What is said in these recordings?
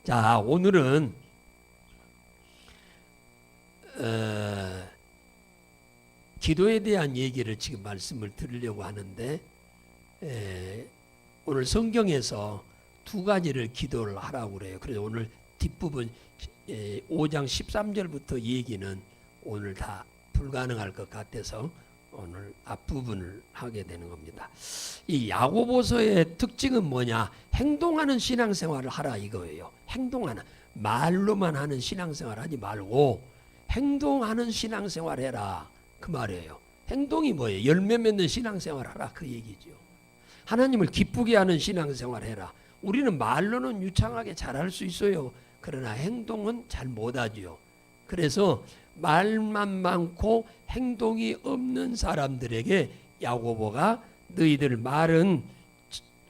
자, 오늘은 기도에 대한 얘기를 지금 말씀을 드리려고 하는데, 오늘 성경에서 두 가지를 기도를 하라고 그래요. 그래서 오늘 뒷부분 5장 13절부터 얘기는 오늘 다 불가능할 것 같아서 오늘 앞부분을 하게 되는 겁니다. 이 야고보서의 특징은 뭐냐? 행동하는 신앙생활을 하라 이거예요. 행동하는, 말로만 하는 신앙생활 하지 말고 행동하는 신앙생활 해라 그 말이에요. 행동이 뭐예요? 열매 맺는 신앙생활 하라 그 얘기죠. 하나님을 기쁘게 하는 신앙생활 해라. 우리는 말로는 유창하게 잘할 수 있어요. 그러나 행동은 잘 못하지요. 그래서 말만 많고 행동이 없는 사람들에게 야고보가 너희들 말은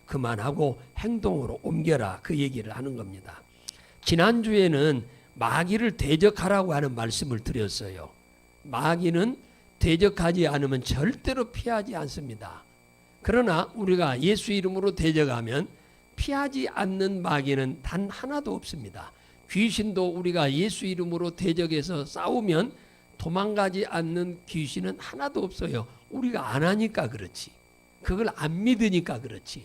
그만하고 행동으로 옮겨라 그 얘기를 하는 겁니다. 지난주에는 마귀를 대적하라고 하는 말씀을 드렸어요. 마귀는 대적하지 않으면 절대로 피하지 않습니다. 그러나 우리가 예수 이름으로 대적하면 피하지 않는 마귀는 단 하나도 없습니다. 귀신도 우리가 예수 이름으로 대적해서 싸우면 도망가지 않는 귀신은 하나도 없어요. 우리가 안 하니까 그렇지. 그걸 안 믿으니까 그렇지.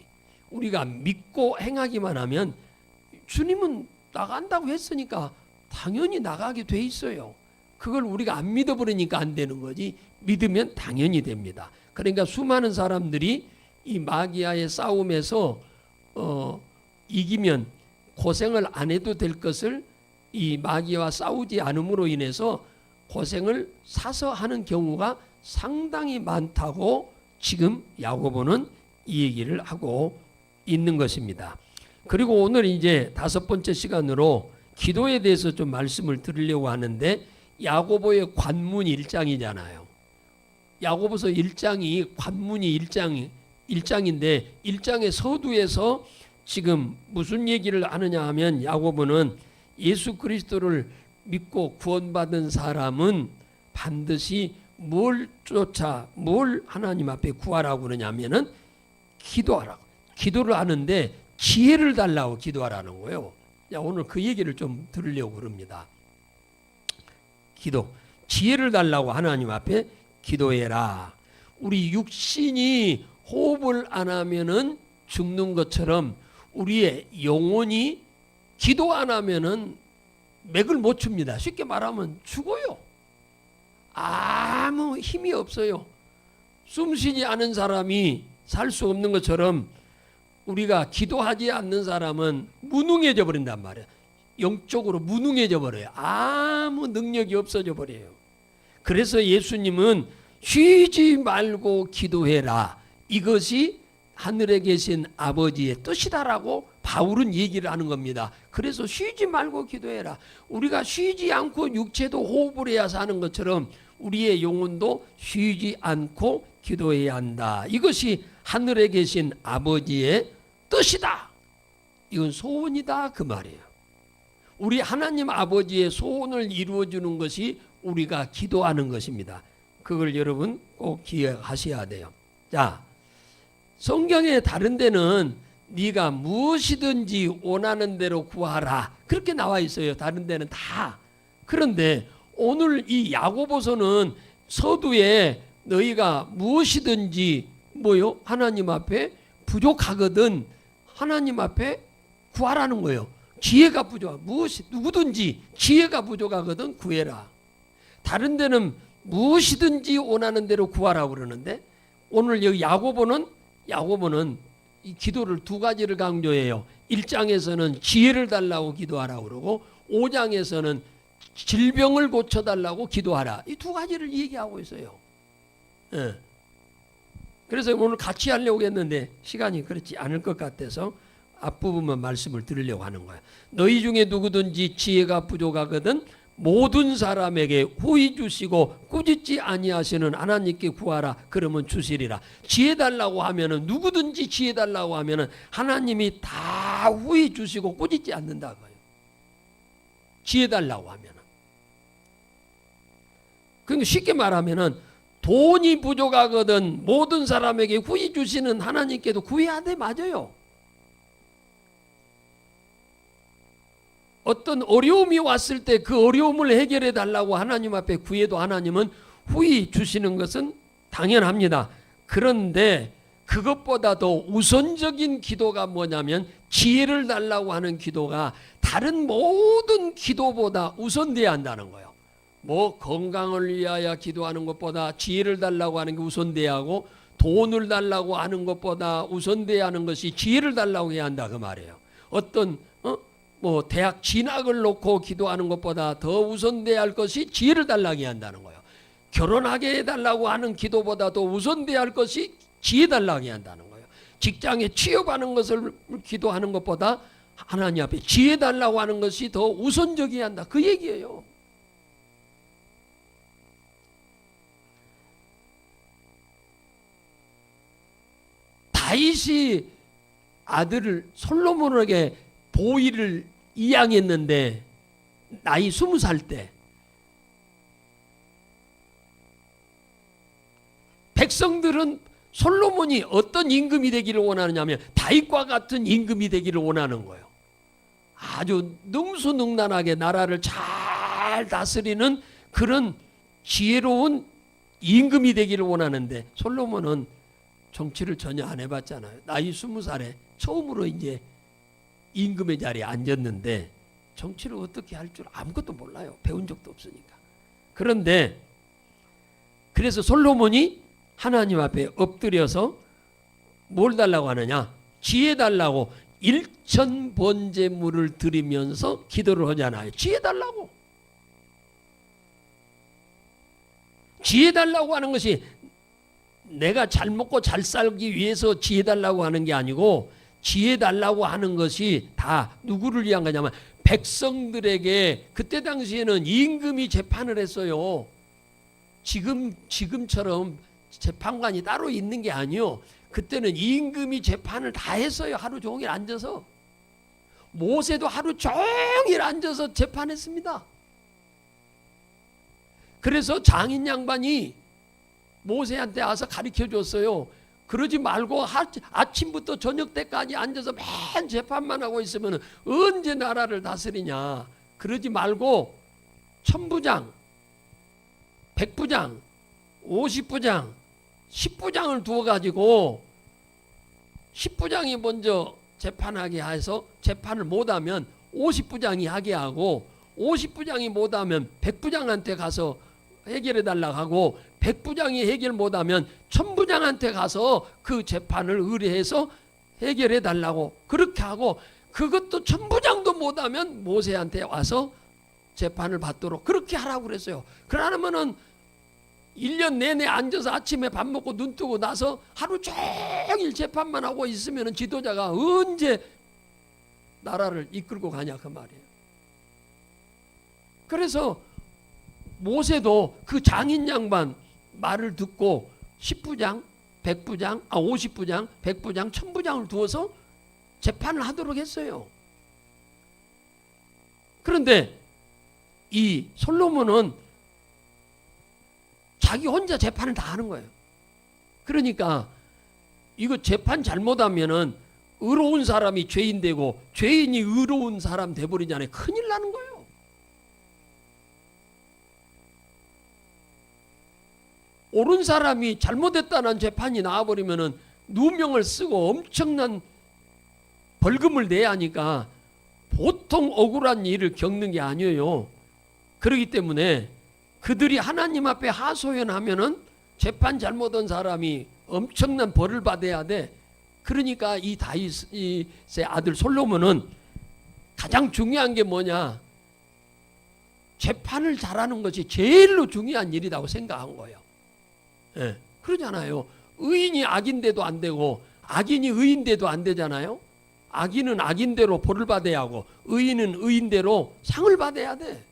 우리가 믿고 행하기만 하면 주님은 나간다고 했으니까 당연히 나가게 돼 있어요. 그걸 우리가 안 믿어버리니까 안 되는 거지, 믿으면 당연히 됩니다. 그러니까 수많은 사람들이 이 마귀와의 싸움에서 이기면 고생을 안 해도 될 것을 이 마귀와 싸우지 않음으로 인해서 고생을 사서 하는 경우가 상당히 많다고 지금 야고보는 이 얘기를 하고 있는 것입니다. 그리고 오늘 이제 5번째 시간으로 기도에 대해서 좀 말씀을 드리려고 하는데, 야고보의 관문 1장이잖아요. 야고보서 1장이 관문이 1장인데 1장의 서두에서 지금 무슨 얘기를 하느냐 하면, 야고보는 예수 그리스도를 믿고 구원받은 사람은 반드시 뭘 하나님 앞에 구하라고 그러냐면은 기도하라고. 기도를 하는데 지혜를 달라고 기도하라는 거예요. 오늘 그 얘기를 좀 들으려고 그럽니다. 기도, 지혜를 달라고 하나님 앞에 기도해라. 우리 육신이 호흡을 안 하면은 죽는 것처럼 우리의 영혼이 기도 안 하면은 맥을 못 춥니다. 쉽게 말하면 죽어요. 아무 힘이 없어요. 숨쉬지 않은 사람이 살 수 없는 것처럼 우리가 기도하지 않는 사람은 무능해져 버린단 말이에요. 영적으로 무능해져 버려요. 아무 능력이 없어져 버려요. 그래서 예수님은 쉬지 말고 기도해라. 이것이 하늘에 계신 아버지의 뜻이다라고 바울은 얘기를 하는 겁니다. 그래서 쉬지 말고 기도해라. 우리가 쉬지 않고 육체도 호흡을 해야 사는 것처럼 우리의 영혼도 쉬지 않고 기도해야 한다. 이것이 하늘에 계신 아버지의 뜻이다. 이건 소원이다 그 말이에요. 우리 하나님 아버지의 소원을 이루어주는 것이 우리가 기도하는 것입니다. 그걸 여러분 꼭 기억하셔야 돼요. 자, 성경의 다른 데는 네가 무엇이든지 원하는 대로 구하라 그렇게 나와 있어요. 다른 데는 다. 그런데 오늘 이 야고보서는 서두에 너희가 무엇이든지 뭐요? 하나님 앞에 부족하거든 하나님 앞에 구하라는 거예요. 지혜가 부족하, 누구든지 지혜가 부족하거든 구해라. 다른 데는 무엇이든지 원하는 대로 구하라고 그러는데, 오늘 여기 야고보는 이 기도를 두 가지를 강조해요. 1장에서는 지혜를 달라고 기도하라고 그러고 5장에서는 질병을 고쳐달라고 기도하라. 이 두 가지를 얘기하고 있어요. 예. 그래서 오늘 같이 하려고 했는데 시간이 그렇지 않을 것 같아서 앞부분만 말씀을 드리려고 하는 거예요. 너희 중에 누구든지 지혜가 부족하거든 모든 사람에게 후히 주시고 꾸짖지 아니하시는 하나님께 구하라. 그러면 주시리라. 지혜 달라고 하면은, 누구든지 지혜 달라고 하면은 하나님이 다 후히 주시고 꾸짖지 않는다고요. 지혜 달라고 하면은. 그러니까 쉽게 말하면은 돈이 부족하거든 모든 사람에게 후히 주시는 하나님께도 구해야 돼. 맞아요. 어떤 어려움이 왔을 때 그 어려움을 해결해 달라고 하나님 앞에 구해도 하나님은 후히 주시는 것은 당연합니다. 그런데 그것보다도 우선적인 기도가 뭐냐면 지혜를 달라고 하는 기도가 다른 모든 기도보다 우선돼야 한다는 거예요. 뭐 건강을 위하여 기도하는 것보다 지혜를 달라고 하는 게 우선돼야 하고, 돈을 달라고 하는 것보다 우선돼야 하는 것이 지혜를 달라고 해야 한다 그 말이에요. 어떤 뭐 대학 진학을 놓고 기도하는 것보다 더 우선돼야 할 것이 지혜를 달라고 해야 한다는 거예요. 결혼하게 해달라고 하는 기도보다도 우선돼야 할 것이 지혜 달라고 해야 한다는 거예요. 직장에 취업하는 것을 기도하는 것보다 하나님 앞에 지혜 달라고 하는 것이 더 우선적이어야 한다 그 얘기예요. 다윗이 아들을 솔로몬에게 보위를 이양했는데 나이 20살 때 백성들은 솔로몬이 어떤 임금이 되기를 원하느냐면 다윗과 같은 임금이 되기를 원하는 거예요. 아주 능수능란하게 나라를 잘 다스리는 그런 지혜로운 임금이 되기를 원하는데 솔로몬은 정치를 전혀 안 해봤잖아요. 나이 20살에 처음으로 이제 임금의 자리에 앉았는데 정치를 어떻게 할 줄 아무것도 몰라요. 배운 적도 없으니까. 그런데 그래서 솔로몬이 하나님 앞에 엎드려서 뭘 달라고 하느냐? 지혜 달라고 1천 번제물을 드리면서 기도를 하잖아요. 지혜 달라고. 지혜 달라고 하는 것이 내가 잘 먹고 잘 살기 위해서 지혜 달라고 하는 게 아니고, 지혜 달라고 하는 것이 다 누구를 위한 거냐면 백성들에게. 그때 당시에는 임금이 재판을 했어요. 지금처럼 재판관이 따로 있는 게 아니요. 그때는 임금이 재판을 다 했어요. 하루 종일 앉아서. 모세도 하루 종일 앉아서 재판했습니다. 그래서 장인 양반이 모세한테 와서 가르쳐 줬어요. 그러지 말고 아침부터 저녁 때까지 앉아서 맨 재판만 하고 있으면 언제 나라를 다스리냐. 그러지 말고 천부장, 백부장, 50부장, 10부장을 두어가지고 10부장이 먼저 재판하게 해서 재판을 못하면 50부장이 하게 하고, 50부장이 못하면 100부장한테 가서 해결해 달라고 하고, 100부장이 해결 못하면 1000부장한테 가서 그 재판을 의뢰해서 해결해 달라고 그렇게 하고, 그것도 1000부장도 못하면 모세한테 와서 재판을 받도록 그렇게 하라고 그랬어요. 그러면은 1년 내내 앉아서 아침에 밥 먹고 눈 뜨고 나서 하루 종일 재판만 하고 있으면 지도자가 언제 나라를 이끌고 가냐 그 말이에요. 그래서 모세도 그 장인 양반 말을 듣고 10부장, 100부장, 50부장, 100부장, 1000부장을 두어서 재판을 하도록 했어요. 그런데 이 솔로몬은 자기 혼자 재판을 다 하는 거예요. 그러니까 이거 재판 잘못하면은 의로운 사람이 죄인 되고 죄인이 의로운 사람 돼버리잖아요. 큰일 나는 거예요. 옳은 사람이 잘못했다는 재판이 나와버리면은 누명을 쓰고 엄청난 벌금을 내야 하니까 보통 억울한 일을 겪는 게 아니에요. 그렇기 때문에 그들이 하나님 앞에 하소연하면은 재판 잘못한 사람이 엄청난 벌을 받아야 돼. 그러니까 이 다윗의 아들 솔로몬은 가장 중요한 게 뭐냐? 재판을 잘하는 것이 제일로 중요한 일이라고 생각한 거예요. 예, 그러잖아요. 의인이 악인데도 안 되고 악인이 의인데도 안 되잖아요. 악인은 악인대로 벌을 받아야 하고 의인은 의인대로 상을 받아야 돼.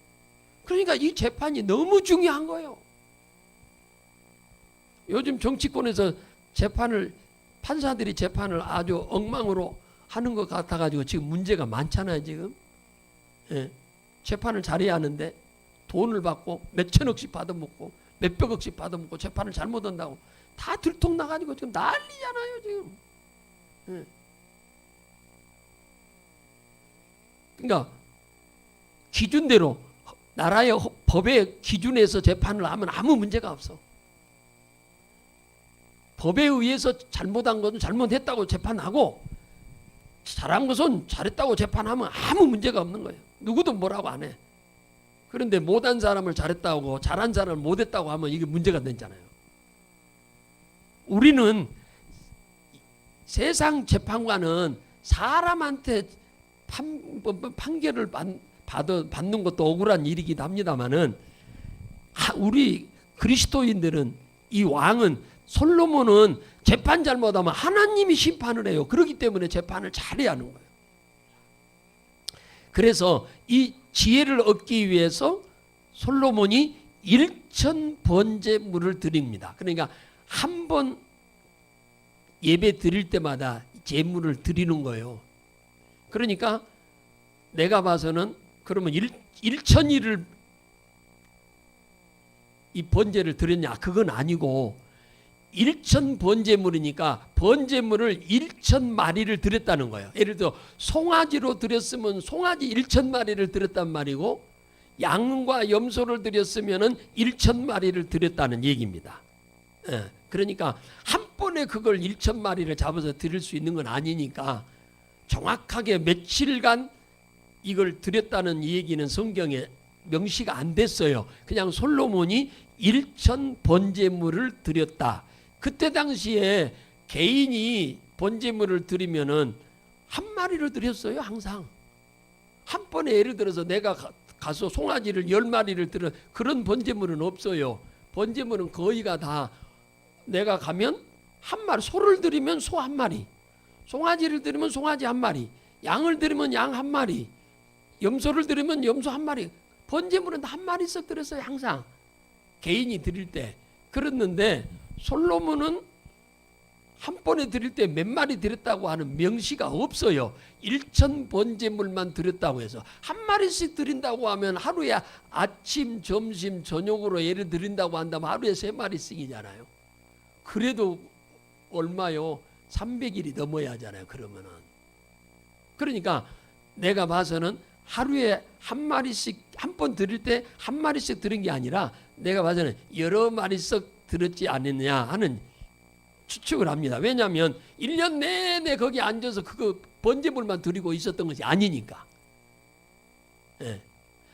그러니까 이 재판이 너무 중요한 거예요. 요즘 정치권에서 판사들이 재판을 아주 엉망으로 하는 것 같아가지고 지금 문제가 많잖아요. 지금 재판을 잘해야 하는데 돈을 받고 몇천억씩 받아먹고 몇백억씩 받아먹고 재판을 잘못한다고 다 들통나가지고 지금 난리잖아요. 지금. 그러니까 기준대로 나라의 법의 기준에서 재판을 하면 아무 문제가 없어. 법에 의해서 잘못한 것은 잘못했다고 재판하고 잘한 것은 잘했다고 재판하면 아무 문제가 없는 거예요. 누구도 뭐라고 안 해. 그런데 못한 사람을 잘했다고 잘한 사람을 못했다고 하면 이게 문제가 되잖아요. 우리는 세상 재판관은 사람한테 판결을 받는 것도 억울한 일이기도 합니다만은 우리 그리스도인들은 이 왕은 솔로몬은 재판 잘못하면 하나님이 심판을 해요. 그렇기 때문에 재판을 잘해야 하는 거예요. 그래서 이 지혜를 얻기 위해서 솔로몬이 1,000번제물을 드립니다. 그러니까 한 번 예배 드릴 때마다 제물을 드리는 거예요. 그러니까 내가 봐서는 그러면 1,000일을 이 번제를 드렸냐? 그건 아니고 1,000번제물이니까 번제물을 1,000마리를 드렸다는 거예요. 예를 들어 송아지로 드렸으면 송아지 1,000마리를 드렸단 말이고 양과 염소를 드렸으면 1,000마리를 드렸다는 얘기입니다. 그러니까 한 번에 그걸 1,000마리를 잡아서 드릴 수 있는 건 아니니까 정확하게 며칠간 이걸 드렸다는 얘기는 성경에 명시가 안 됐어요. 그냥 솔로몬이 1,000번제물을 드렸다. 그때 당시에 개인이 번제물을 드리면은 한 마리를 드렸어요. 항상 한 번에 예를 들어서 내가 가서 송아지를 10마리를 드려 그런 번제물은 없어요. 번제물은 거의가 다 내가 가면 한 마리, 소를 드리면 소 한 마리, 송아지를 드리면 송아지 한 마리, 양을 드리면 양 한 마리, 염소를 드리면 염소 한 마리. 번제물은 한 마리씩 드렸어요. 항상 개인이 드릴 때. 그랬는데 솔로몬은 한 번에 드릴 때 몇 마리 드렸다고 하는 명시가 없어요. 1,000번제물만 드렸다고 해서 한 마리씩 드린다고 하면 하루에 아침, 점심, 저녁으로 예를 드린다고 한다면 하루에 3마리씩이잖아요. 그래도 얼마요? 300일이 넘어야 하잖아요. 그러면은. 그러니까 내가 봐서는 하루에 한 마리씩 한 번 드릴 때 한 마리씩 드린 게 아니라 내가 봐서는 여러 마리씩 들었지 않느냐 하는 추측을 합니다. 왜냐하면 1년 내내 거기 앉아서 그거 번제물만 드리고 있었던 것이 아니니까.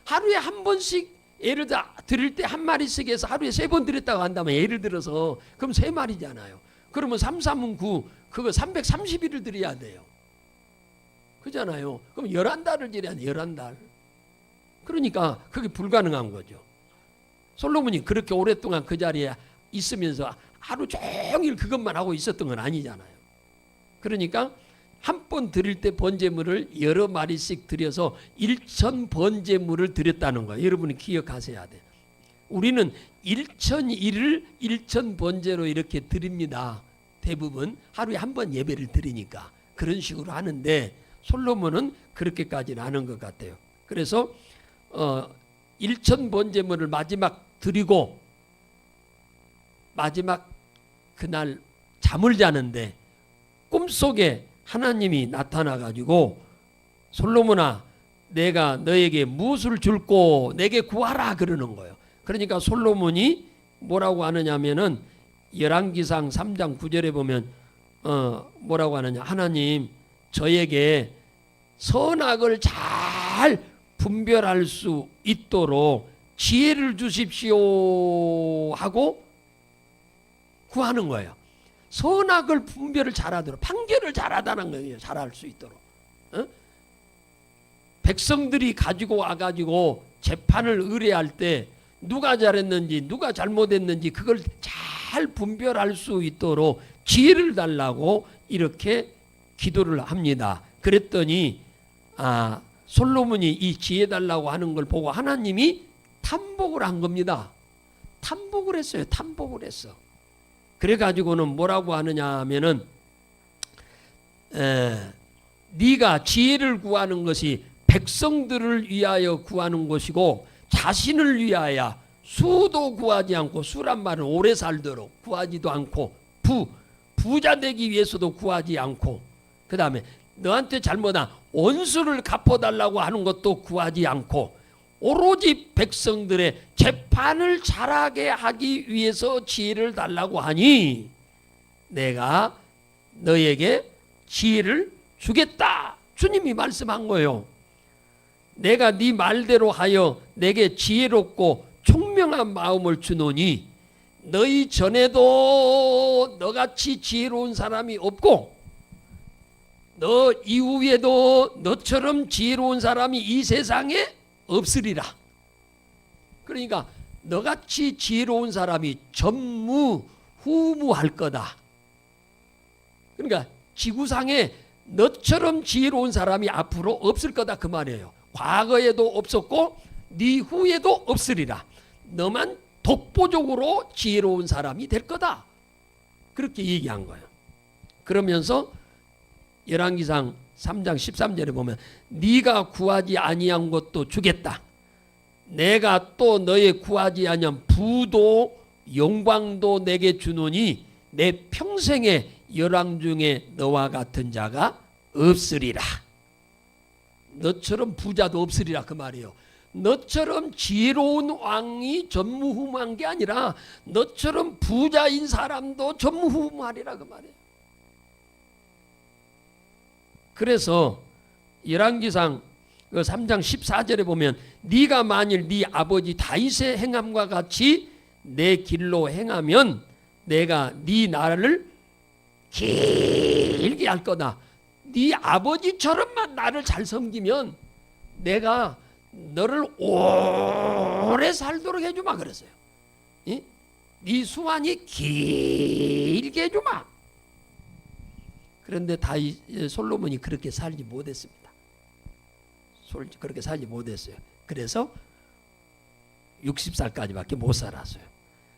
하루에 한 번씩 예를 들어 드릴 때 한 마리씩 해서 하루에 3번 드렸다고 한다면 예를 들어서 그럼 3마리잖아요. 그러면 3, 3은 9 그거 330일을 드려야 돼요. 그잖아요. 그럼 11달을 드려야 돼. 11달. 그러니까 그게 불가능한 거죠. 솔로몬이 그렇게 오랫동안 그 자리에 있으면서 하루 종일 그것만 하고 있었던 건 아니잖아요. 그러니까 한 번 드릴 때 번제물을 여러 마리씩 드려서 1,000번제물을 드렸다는 거예요. 여러분이 기억하셔야 돼요. 우리는 1,001을 1,000번제로 이렇게 드립니다. 대부분 하루에 한 번 예배를 드리니까 그런 식으로 하는데 솔로몬은 그렇게까지는 안 한 것 같아요. 그래서 1,000번제물을 마지막 드리고 마지막 그날 잠을 자는데 꿈속에 하나님이 나타나 가지고 솔로몬아 내가 너에게 무엇을 줄고 내게 구하라 그러는 거예요. 그러니까 솔로몬이 뭐라고 하느냐면은 열왕기상 3장 9절에 보면 뭐라고 하느냐 하나님 저에게 선악을 잘 분별할 수 있도록 지혜를 주십시오 하고 구하는 거예요. 선악을 분별을 잘하도록 판결을 잘하다는 거예요. 잘할 수 있도록. 백성들이 가지고 와가지고 재판을 의뢰할 때 누가 잘했는지 누가 잘못했는지 그걸 잘 분별할 수 있도록 지혜를 달라고 이렇게 기도를 합니다. 그랬더니 솔로몬이 이 지혜 달라고 하는 걸 보고 하나님이 탐복을 한 겁니다. 탐복을 했어요. 탐복을 했어. 그래가지고는 뭐라고 하느냐 하면은 네가 지혜를 구하는 것이 백성들을 위하여 구하는 것이고 자신을 위하여 수도 구하지 않고 수란 말은 오래 살도록 구하지도 않고 부자 되기 위해서도 구하지 않고 그 다음에 너한테 잘못한 원수를 갚아달라고 하는 것도 구하지 않고 오로지 백성들의 재판을 잘하게 하기 위해서 지혜를 달라고 하니 내가 너에게 지혜를 주겠다. 주님이 말씀한 거예요. 내가 네 말대로 하여 내게 지혜롭고 총명한 마음을 주노니 너희 전에도 너같이 지혜로운 사람이 없고 너 이후에도 너처럼 지혜로운 사람이 이 세상에 없으리라. 그러니까 너같이 지혜로운 사람이 전무후무할 거다. 그러니까 지구상에 너처럼 지혜로운 사람이 앞으로 없을 거다 그 말이에요. 과거에도 없었고 네 후에도 없으리라. 너만 독보적으로 지혜로운 사람이 될 거다. 그렇게 얘기한 거예요. 그러면서 열왕기상 3장 13절에 보면 네가 구하지 아니한 것도 주겠다. 내가 또 너의 구하지 아니한 부도 영광도 내게 주노니 내 평생에 열왕 중에 너와 같은 자가 없으리라. 너처럼 부자도 없으리라 그 말이에요. 너처럼 지혜로운 왕이 전무후무한 게 아니라 너처럼 부자인 사람도 전무후무하리라 그 말이에요. 그래서 열왕기상 3장 14절에 보면 네가 만일 네 아버지 다윗의 행함과 같이 내 길로 행하면 내가 네 나라를 길게 할 거다. 네 아버지처럼만 나를 잘 섬기면 내가 너를 오래 살도록 해주마 그랬어요. 네 수완이 길게 해주마. 그런데 솔로몬이 그렇게 살지 못했습니다. 그렇게 살지 못했어요. 그래서 60살까지밖에 못 살았어요.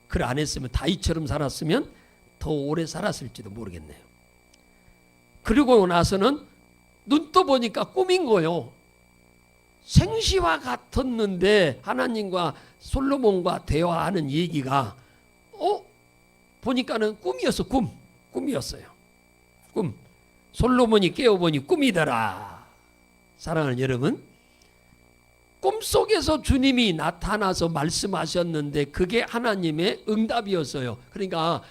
그걸 안 했으면 다윗처럼 살았으면 더 오래 살았을지도 모르겠네요. 그리고 나서는 눈 떠보니까 꿈인 거예요. 생시와 같았는데 하나님과 솔로몬과 대화하는 얘기가 보니까는 꿈이었어. 꿈이었어요. 꿈. 솔로몬이 깨어보니 꿈이더라. 사랑하는 여러분, 꿈속에서 주님이 나타나서 말씀하셨는데 그게 하나님의 응답이었어요. 그러니까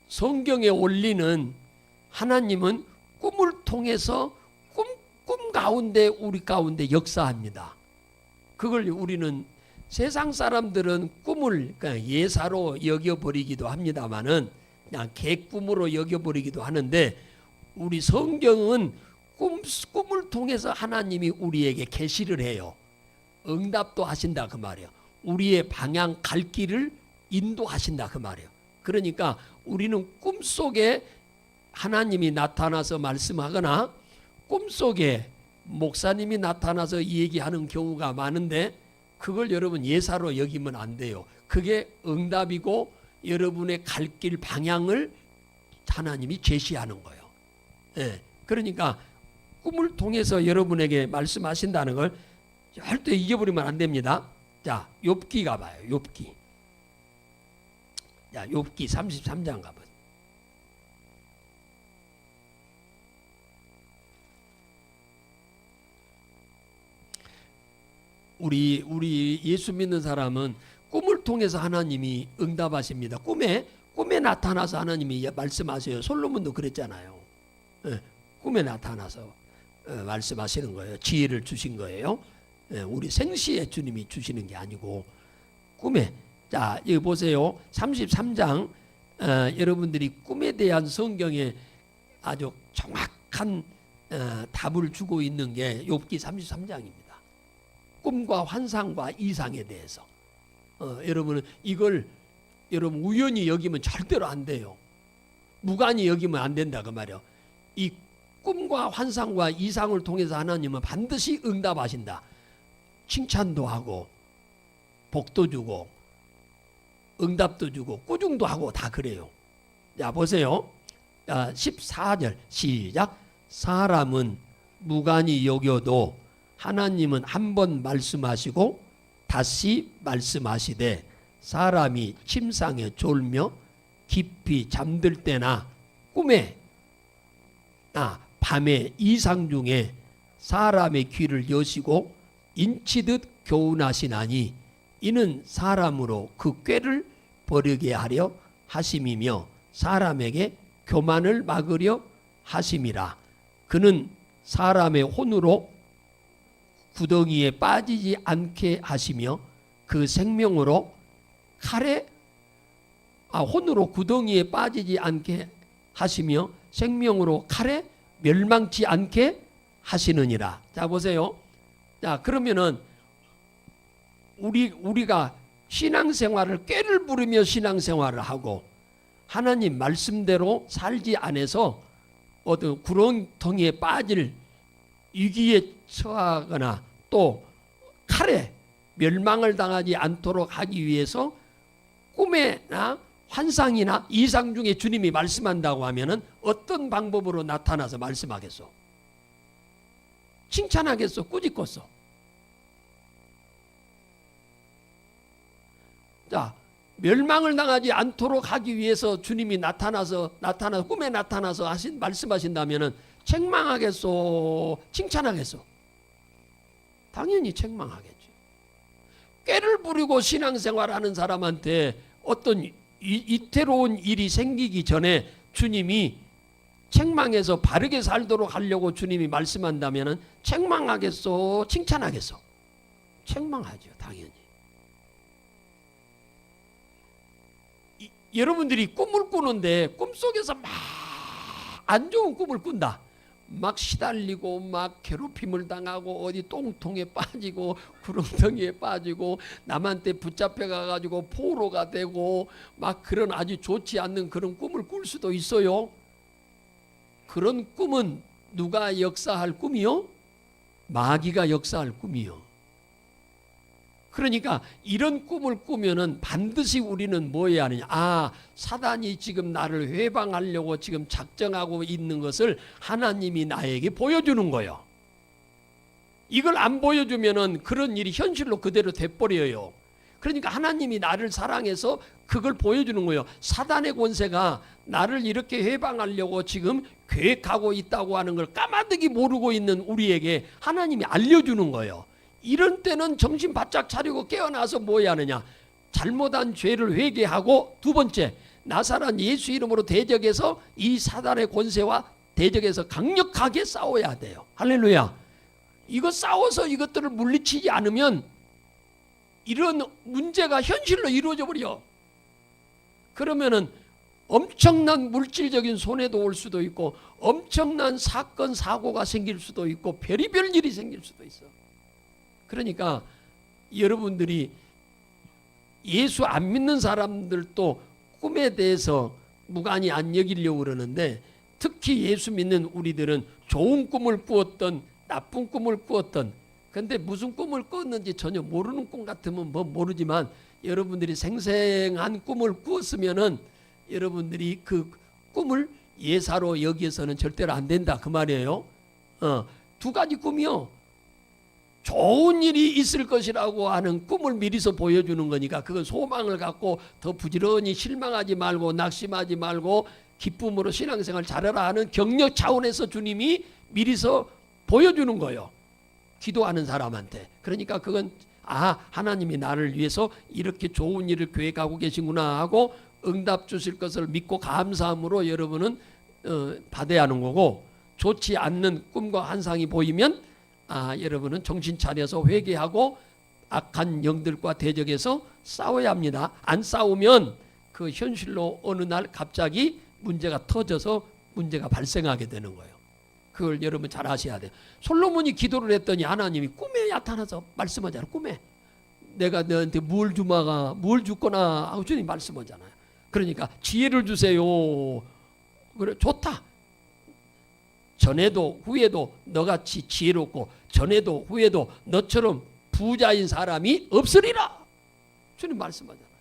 성경에 올리는 하나님은 꿈을 통해서 꿈 가운데 우리 가운데 역사합니다. 그걸 우리는 세상 사람들은 꿈을 그냥 예사로 여겨버리기도 합니다만은 그냥 개꿈으로 여겨버리기도 하는데 우리 성경은 꿈을 통해서 하나님이 우리에게 계시를 해요. 응답도 하신다 그 말이에요. 우리의 방향 갈 길을 인도하신다 그 말이에요. 그러니까 우리는 꿈속에 하나님이 나타나서 말씀하거나 꿈속에 목사님이 나타나서 얘기하는 경우가 많은데 그걸 여러분 예사로 여기면 안 돼요. 그게 응답이고 여러분의 갈 길 방향을 하나님이 제시하는 거예요. 그러니까 꿈을 통해서 여러분에게 말씀하신다는 걸 절대 잊어버리면 안 됩니다. 자, 욥기 가봐요. 욥기. 자, 욥기 33장 가봐요. 우리 예수 믿는 사람은 꿈을 통해서 하나님이 응답하십니다. 꿈에 나타나서 하나님이 말씀하세요. 솔로몬도 그랬잖아요. 꿈에 나타나서 말씀하시는 거예요. 지혜를 주신 거예요. 우리 생시에 주님이 주시는 게 아니고 꿈에. 자, 여기 보세요. 33장 여러분들이 꿈에 대한 성경에 아주 정확한 답을 주고 있는 게 욥기 33장입니다. 꿈과 환상과 이상에 대해서 여러분은 이걸 여러분 우연히 여기면 절대로 안 돼요. 무관히 여기면 안 된다 그 말이에요. 이 꿈과 환상과 이상을 통해서 하나님은 반드시 응답하신다. 칭찬도 하고 복도 주고 응답도 주고 꾸중도 하고 다 그래요. 자, 보세요. 14절 시작. 사람은 무관히 여겨도 하나님은 한 번 말씀하시고 다시 말씀하시되 사람이 침상에 졸며 깊이 잠들 때나 꿈에 밤에 이상 중에 사람의 귀를 여시고 인치듯 교훈하시나니 이는 사람으로 그 꾀를 버리게 하려 하심이며 사람에게 교만을 막으려 하심이라. 그는 사람의 혼으로 구덩이에 빠지지 않게 하시며 그 생명으로 혼으로 구덩이에 빠지지 않게 하시며 생명으로 칼에 멸망치 않게 하시느니라. 자, 보세요. 자, 그러면은 우리가 신앙생활을 꾀를 부르며 신앙생활을 하고 하나님 말씀대로 살지 않아서 어떤 구렁텅이에 빠질 위기에 처하거나 또 칼에 멸망을 당하지 않도록 하기 위해서 꿈에나 환상이나 이상 중에 주님이 말씀한다고 하면은 어떤 방법으로 나타나서 말씀하겠소? 칭찬하겠소? 꾸짖겠소? 자, 멸망을 당하지 않도록 하기 위해서 주님이 나타나서 꿈에 나타나서 말씀하신다면은 책망하겠소? 칭찬하겠소? 당연히 책망하겠죠. 꾀를 부리고 신앙생활하는 사람한테 어떤 이태로운 일이 생기기 전에 주님이 책망해서 바르게 살도록 하려고 주님이 말씀한다면은 책망하겠소? 칭찬하겠소? 책망하죠, 당연히. 여러분들이 꿈을 꾸는데 꿈속에서 막 안 좋은 꿈을 꾼다. 막 시달리고 막 괴롭힘을 당하고 어디 똥통에 빠지고 구렁텅이에 빠지고 남한테 붙잡혀 가가지고 포로가 되고 막 그런 아주 좋지 않는 그런 꿈을 꿀 수도 있어요. 그런 꿈은 누가 역사할 꿈이요? 마귀가 역사할 꿈이요. 그러니까 이런 꿈을 꾸면은 반드시 우리는 뭐 해야 하느냐? 사단이 지금 나를 회방하려고 지금 작정하고 있는 것을 하나님이 나에게 보여주는 거예요. 이걸 안 보여주면은 그런 일이 현실로 그대로 돼버려요. 그러니까 하나님이 나를 사랑해서 그걸 보여주는 거예요. 사단의 권세가 나를 이렇게 회방하려고 지금 계획하고 있다고 하는 걸 까마득히 모르고 있는 우리에게 하나님이 알려주는 거예요. 이런 때는 정신 바짝 차리고 깨어나서 뭐 해야 하느냐? 잘못한 죄를 회개하고 두 번째, 나사렛 예수 이름으로 대적해서 이 사단의 권세와 대적해서 강력하게 싸워야 돼요. 할렐루야. 이거 싸워서 이것들을 물리치지 않으면 이런 문제가 현실로 이루어져 버려. 그러면은 엄청난 물질적인 손해도 올 수도 있고 엄청난 사건 사고가 생길 수도 있고 별의별 일이 생길 수도 있어. 그러니까 여러분들이 예수 안 믿는 사람들도 꿈에 대해서 무관히 안 여기려고 그러는데 특히 예수 믿는 우리들은 좋은 꿈을 꾸었던 나쁜 꿈을 꾸었던 근데 무슨 꿈을 꿨는지 전혀 모르는 꿈 같으면 뭐 모르지만 여러분들이 생생한 꿈을 꾸었으면은 여러분들이 그 꿈을 예사로 여기에서는 절대로 안 된다 그 말이에요. 두 가지 꿈이요. 좋은 일이 있을 것이라고 하는 꿈을 미리서 보여주는 거니까 그건 소망을 갖고 더 부지런히 실망하지 말고 낙심하지 말고 기쁨으로 신앙생활 잘하라 하는 격려 차원에서 주님이 미리서 보여주는 거예요. 기도하는 사람한테. 그러니까 그건 하나님이 나를 위해서 이렇게 좋은 일을 계획하고 계시구나 하고 응답 주실 것을 믿고 감사함으로 여러분은 받아야 하는 거고 좋지 않는 꿈과 환상이 보이면 여러분은 정신 차려서 회개하고 악한 영들과 대적해서 싸워야 합니다. 안 싸우면 그 현실로 어느 날 갑자기 문제가 터져서 문제가 발생하게 되는 거예요. 그걸 여러분 잘 아셔야 돼요. 솔로몬이 기도를 했더니 하나님이 꿈에 나타나서 말씀하잖아요. 꿈에 내가 너한테 뭘 주마가 뭘 줬거나 하고 주님 말씀하잖아요. 그러니까 지혜를 주세요. 그래 좋다. 전에도 후에도 너같이 지혜롭고 전에도 후에도 너처럼 부자인 사람이 없으리라. 주님 말씀하잖아요.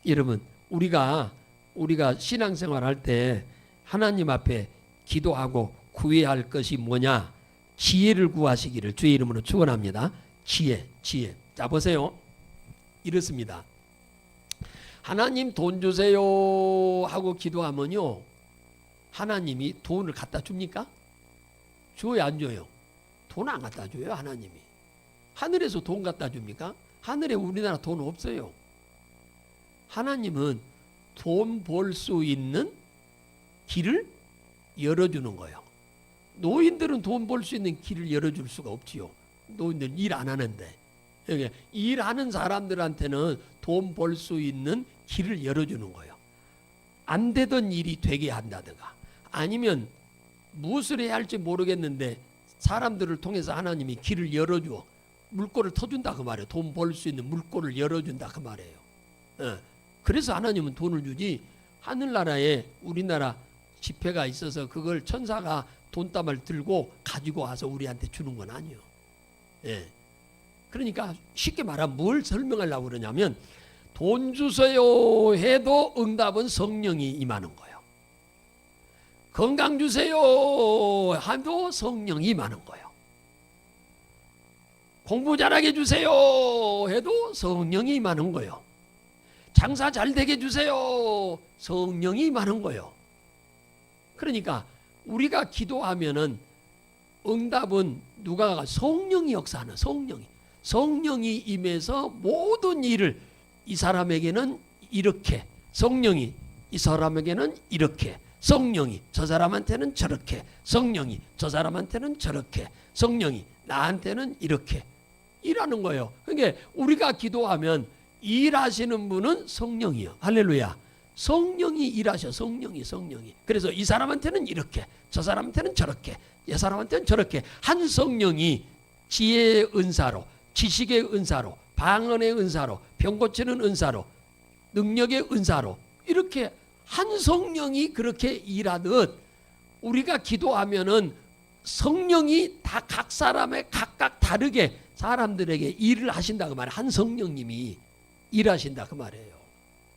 여러분 우리가 신앙생활 할 때 하나님 앞에 기도하고 구해야 할 것이 뭐냐? 지혜를 구하시기를 주의 이름으로 축원합니다. 지혜. 자 보세요. 이렇습니다. 하나님 돈 주세요 하고 기도하면요. 하나님이 돈을 갖다 줍니까? 줘요, 안 줘요? 돈 안 갖다 줘요, 하나님이. 하늘에서 돈 갖다 줍니까? 하늘에 우리나라 돈 없어요. 하나님은 돈 벌 수 있는 길을 열어주는 거예요. 노인들은 돈 벌 수 있는 길을 열어줄 수가 없지요. 노인들 일 안 하는데. 일하는 사람들한테는 돈 벌 수 있는 길을 열어주는 거예요. 안 되던 일이 되게 한다든가, 아니면 무엇을 해야 할지 모르겠는데 사람들을 통해서 하나님이 길을 열어주어 물꼬를 터준다 그 말이에요. 돈 벌 수 있는 물꼬를 열어준다 그 말이에요. 그래서 하나님은 돈을 주지, 하늘나라에 우리나라 지폐가 있어서 그걸 천사가 돈다발 들고 가지고 와서 우리한테 주는 건 아니에요. 그러니까 쉽게 말하면 뭘 설명하려고 그러냐면, 돈 주세요 해도 응답은 성령이 임하는 거예요. 건강 주세요 해도 성령이 임하는 거예요. 공부 잘하게 주세요 해도 성령이 임하는 거예요. 장사 잘 되게 해주세요, 성령이 임하는 거예요. 그러니까 우리가 기도하면은 응답은 누가? 성령이 역사하는, 성령이 임해서 모든 일을, 이 사람에게는 이렇게, 성령이 이 사람에게는 이렇게, 성령이 저 사람한테는 저렇게, 성령이 저 사람한테는 저렇게, 성령이 나한테는 이렇게 일하는 거예요. 그러니까 우리가 기도하면 일하시는 분은 성령이요. 할렐루야. 성령이 일하셔. 성령이. 그래서 이 사람한테는 이렇게, 저 사람한테는 저렇게, 이 사람한테는 저렇게, 한 성령이 지혜의 은사로, 지식의 은사로, 방언의 은사로, 병 고치는 은사로, 능력의 은사로, 이렇게 한 성령이 그렇게 일하듯 우리가 기도하면은 성령이 다 각 사람의 각각 다르게 사람들에게 일을 하신다 그 말이에요. 한 성령님이 일하신다 그 말이에요.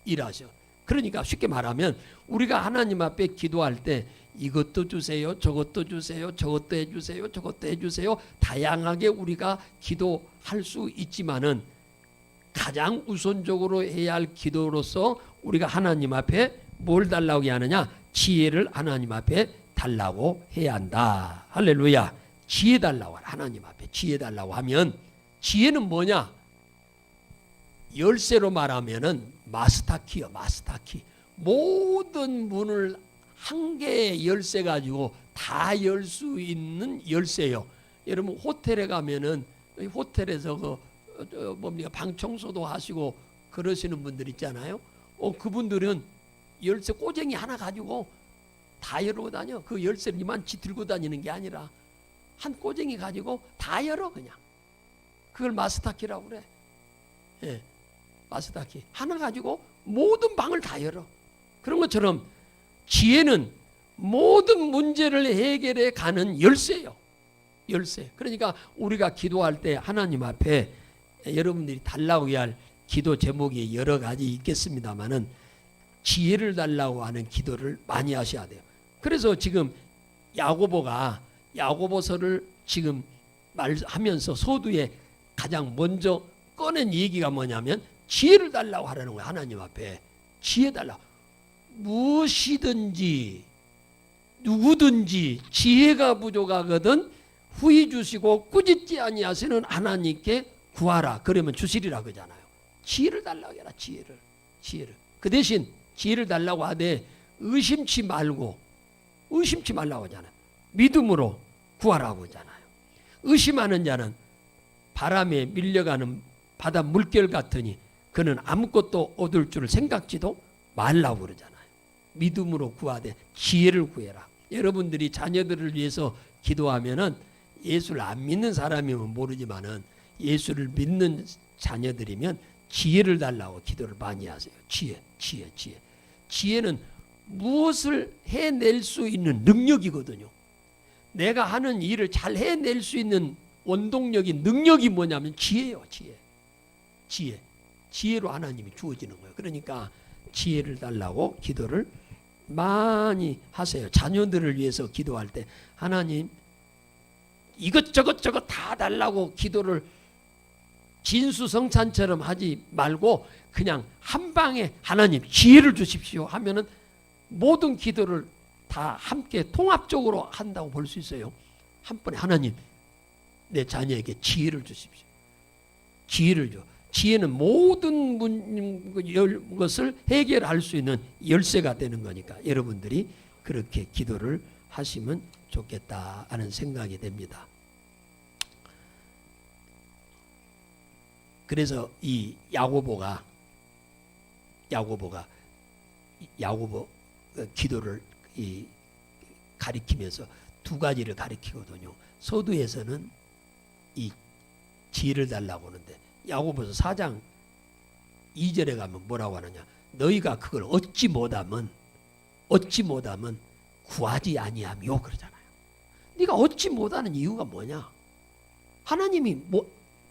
일하셔. 그러니까 쉽게 말하면 우리가 하나님 앞에 기도할 때 이것도 주세요, 저것도 주세요, 저것도 해주세요, 저것도 해주세요, 다양하게 우리가 기도할 수 있지만은 가장 우선적으로 해야 할 기도로서 우리가 하나님 앞에 뭘 달라고 하느냐? 지혜를 하나님 앞에 달라고 해야 한다. 할렐루야. 지혜 달라고 하나님 앞에 지혜 달라고 하면, 지혜는 뭐냐? 열쇠로 말하면은 마스터키요, 마스터키. 모든 문을 한 개의 열쇠 가지고 다 열 수 있는 열쇠요. 여러분 호텔에 가면은 호텔에서 뭡니까, 방 청소도 하시고 그러시는 분들 있잖아요. 그분들은 열쇠 꼬쟁이 하나 가지고 다 열어 다녀. 그 열쇠를 이만치 들고 다니는 게 아니라 한 꼬쟁이 가지고 다 열어 그냥. 그걸 마스터키라고 그래. 예. 마스터키 하나 가지고 모든 방을 다 열어. 그런 것처럼 지혜는 모든 문제를 해결해 가는 열쇠예요. 열쇠. 그러니까 우리가 기도할 때 하나님 앞에 여러분들이 달라고 할 기도 제목이 여러 가지 있겠습니다만은 지혜를 달라고 하는 기도를 많이 하셔야 돼요. 그래서 지금 야고보가 야고보서를 지금 말하면서 소두에 가장 먼저 꺼낸 얘기가 뭐냐면 지혜를 달라고 하라는 거예요. 하나님 앞에 지혜 달라고. 무엇이든지 누구든지 지혜가 부족하거든 후히 주시고 꾸짖지 아니하시는 하나님께 구하라. 그러면 주시리라 그러잖아요. 지혜를 달라고 해라. 지혜를. 그 대신 지혜를 달라고 하되 의심치 말라고 하잖아요. 믿음으로 구하라고 하잖아요. 의심하는 자는 바람에 밀려가는 바다 물결 같으니 그는 아무것도 얻을 줄 생각지도 말라고 그러잖아요. 믿음으로 구하되 지혜를 구해라. 여러분들이 자녀들을 위해서 기도하면은 예수를 안 믿는 사람이면 모르지만은 예수를 믿는 자녀들이면 지혜를 달라고 기도를 많이 하세요. 지혜. 지혜는 무엇을 해낼 수 있는 능력이거든요. 내가 하는 일을 잘 해낼 수 있는 원동력이, 능력이 뭐냐면 지혜예요. 지혜로 하나님이 주어지는 거예요. 그러니까 지혜를 달라고 기도를 많이 하세요. 자녀들을 위해서 기도할 때 하나님 이것저것 다 달라고 기도를 진수성찬처럼 하지 말고 그냥 한 방에 하나님 지혜를 주십시오 하면은 모든 기도를 다 함께 통합적으로 한다고 볼 수 있어요. 한 번에 하나님 내 자녀에게 지혜를 주십시오. 지혜를 줘. 지혜는 모든 것을 해결할 수 있는 열쇠가 되는 거니까 여러분들이 그렇게 기도를 하시면 좋겠다 하는 생각이 됩니다. 그래서 이 야고보 기도를 가리키면서 두 가지를 가리키거든요. 서두에서는 이 지혜를 달라고 하는데 야고보서 4장 2절에 가면 뭐라고 하느냐? 너희가 그걸 얻지 못하면 구하지 아니하며 그러잖아요. 네가 얻지 못하는 이유가 뭐냐? 하나님이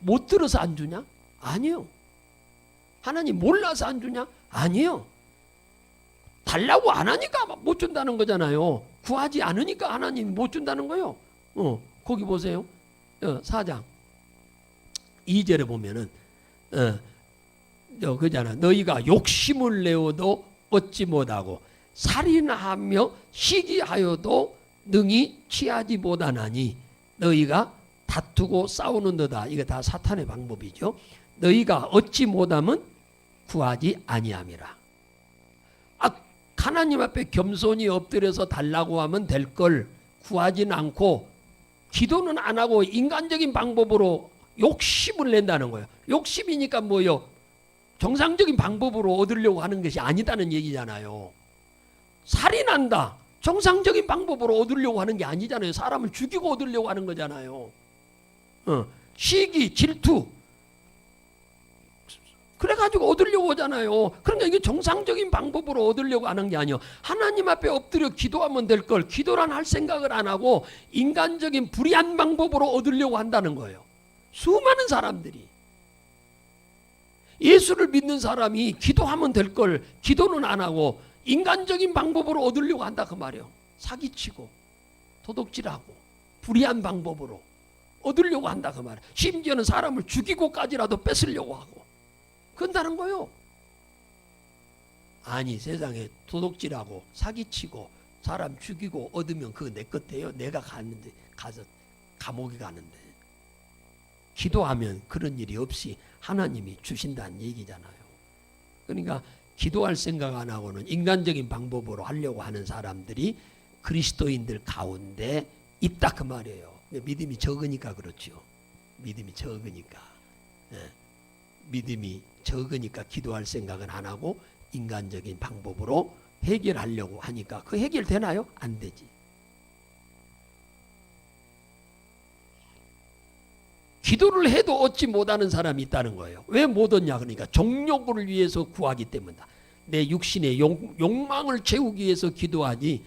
못 들어서 안 주냐? 아니요. 하나님 몰라서 안 주냐? 아니요. 달라고 안 하니까 못 준다는 거잖아요. 구하지 않으니까 하나님이 못 준다는 거예요. 거기 보세요. 4장 2절에 보면은 그잖아. 너희가 욕심을 내어도 얻지 못하고 살인하며 시기하여도 능히 취하지 못하나니 너희가 다투고 싸우는도다. 이거 다 사탄의 방법이죠. 너희가 얻지 못하면 구하지 아니함이라. 하나님 앞에 겸손히 엎드려서 달라고 하면 될 걸 구하지는 않고 기도는 안 하고 인간적인 방법으로 욕심을 낸다는 거예요. 욕심이니까 뭐요? 정상적인 방법으로 얻으려고 하는 것이 아니다는 얘기잖아요. 살인한다. 정상적인 방법으로 얻으려고 하는 게 아니잖아요. 사람을 죽이고 얻으려고 하는 거잖아요. 시기, 질투. 그래가지고 얻으려고 하잖아요. 그러니까 이게 정상적인 방법으로 얻으려고 하는 게 아니에요. 하나님 앞에 엎드려 기도하면 될 걸 기도란 할 생각을 안 하고 인간적인 불의한 방법으로 얻으려고 한다는 거예요. 수많은 사람들이 예수를 믿는 사람이 기도하면 될 걸 기도는 안 하고 인간적인 방법으로 얻으려고 한다 그 말이에요. 사기치고 도둑질하고 불의한 방법으로 얻으려고 한다 그 말이에요. 심지어는 사람을 죽이고까지라도 뺏으려고 하고 그런다는 거예요. 아니 세상에 도둑질하고 사기치고 사람 죽이고 얻으면 그거 내 것이에요. 내가 가서 감옥에 가는데 기도하면 그런 일이 없이 하나님이 주신다는 얘기잖아요. 그러니까 기도할 생각 안 하고는 인간적인 방법으로 하려고 하는 사람들이 그리스도인들 가운데 있다 그 말이에요. 믿음이 적으니까 그렇죠. 믿음이 적으니까. 믿음이 적으니까 기도할 생각은 안 하고 인간적인 방법으로 해결하려고 하니까 그 해결되나요? 안 되지. 기도를 해도 얻지 못하는 사람이 있다는 거예요. 왜 못 얻냐? 그러니까 정욕을 위해서 구하기 때문이다. 내 육신의 욕망을 채우기 위해서 기도하지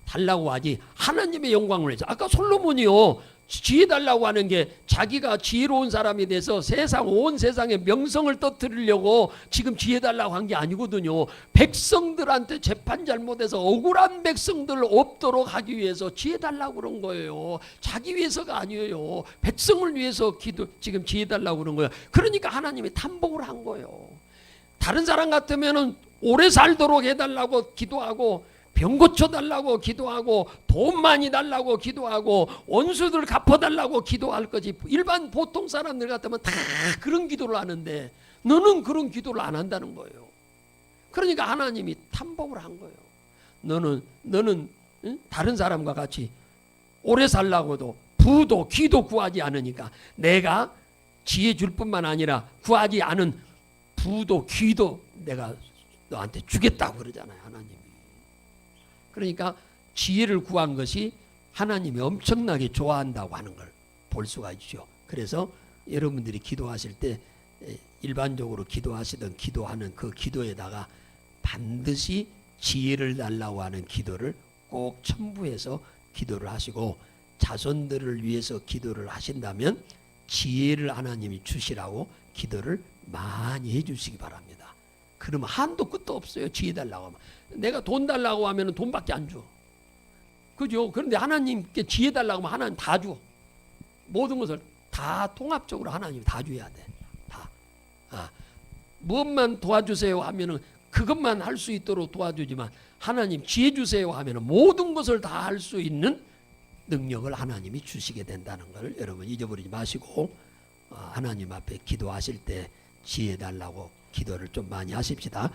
달라고 하지 하나님의 영광을 위해서. 아까 솔로몬이요. 지혜 달라고 하는 게 자기가 지혜로운 사람이 돼서 온 세상의 명성을 떠뜨리려고 지금 지혜 달라고 한 게 아니거든요. 백성들한테 재판 잘못해서 억울한 백성들 없도록 하기 위해서 지혜 달라고 그런 거예요. 자기 위해서가 아니에요. 백성을 위해서 지금 지혜 달라고 그런 거예요. 그러니까 하나님이 탐복을 한 거예요. 다른 사람 같으면은 오래 살도록 해달라고 기도하고 병 고쳐달라고 기도하고 돈 많이 달라고 기도하고 원수들 갚아달라고 기도할 거지. 일반 보통 사람들 같으면 다 그런 기도를 하는데 너는 그런 기도를 안 한다는 거예요. 그러니까 하나님이 탐복을 한 거예요. 너는 다른 사람과 같이 오래 살라고도 부도 귀도 구하지 않으니까 내가 지혜 줄 뿐만 아니라 구하지 않은 부도 귀도 내가 너한테 주겠다고 그러잖아요. 하나님이. 그러니까 지혜를 구한 것이 하나님이 엄청나게 좋아한다고 하는 걸 볼 수가 있죠. 그래서 여러분들이 기도하실 때 일반적으로 기도하시던 기도하는 그 기도에다가 반드시 지혜를 달라고 하는 기도를 꼭 첨부해서 기도를 하시고 자손들을 위해서 기도를 하신다면 지혜를 하나님이 주시라고 기도를 많이 해주시기 바랍니다. 그러면 한도 끝도 없어요. 지혜 달라고 하면. 내가 돈 달라고 하면 돈밖에 안 줘. 그죠? 그런데 하나님께 지혜 달라고 하면 하나님 다 줘. 모든 것을 다 통합적으로 하나님이 다 줘야 돼. 다. 무엇만 도와주세요 하면은 그것만 할 수 있도록 도와주지만 하나님 지혜 주세요 하면은 모든 것을 다 할 수 있는 능력을 하나님이 주시게 된다는 걸 여러분 잊어버리지 마시고 하나님 앞에 기도하실 때 지혜 달라고 기도를 좀 많이 하십시다.